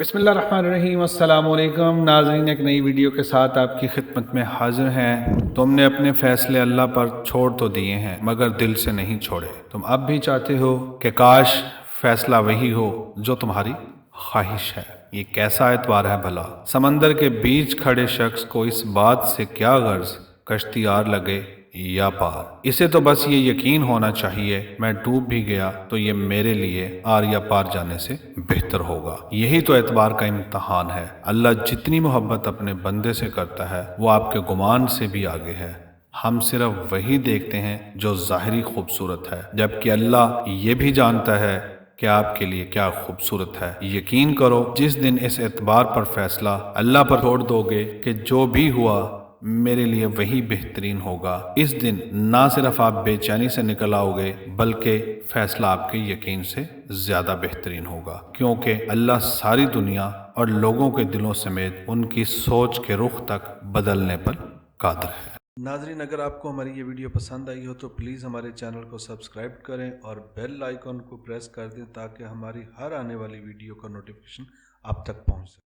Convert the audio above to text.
بسم اللہ الرحمن الرحیم۔ السلام علیکم ناظرین، ایک نئی ویڈیو کے ساتھ آپ کی خدمت میں حاضر ہیں۔ تم نے اپنے فیصلے اللہ پر چھوڑ تو دیے ہیں مگر دل سے نہیں چھوڑے۔ تم اب بھی چاہتے ہو کہ کاش فیصلہ وہی ہو جو تمہاری خواہش ہے۔ یہ کیسا اعتبار ہے بھلا؟ سمندر کے بیچ کھڑے شخص کو اس بات سے کیا غرض کشتی آر لگے یا پار؟ اسے تو بس یہ یقین ہونا چاہیے میں ڈوب بھی گیا تو یہ میرے لیے آر یا پار جانے سے بہتر ہوگا۔ یہی تو اعتبار کا امتحان ہے۔ اللہ جتنی محبت اپنے بندے سے کرتا ہے وہ آپ کے گمان سے بھی آگے ہے۔ ہم صرف وہی دیکھتے ہیں جو ظاہری خوبصورت ہے، جبکہ اللہ یہ بھی جانتا ہے کہ آپ کے لیے کیا خوبصورت ہے۔ یقین کرو جس دن اس اعتبار پر فیصلہ اللہ پر چھوڑ دو گے کہ جو بھی ہوا میرے لیے وہی بہترین ہوگا، اس دن نہ صرف آپ بے چینی سے نکل آؤ گے بلکہ فیصلہ آپ کے یقین سے زیادہ بہترین ہوگا، کیونکہ اللہ ساری دنیا اور لوگوں کے دلوں سمیت ان کی سوچ کے رخ تک بدلنے پر قادر ہے۔ ناظرین، اگر آپ کو ہماری یہ ویڈیو پسند آئی ہو تو پلیز ہمارے چینل کو سبسکرائب کریں اور بیل آئیکن کو پریس کر دیں تاکہ ہماری ہر آنے والی ویڈیو کا نوٹیفیکیشن آپ تک پہنچ سکے۔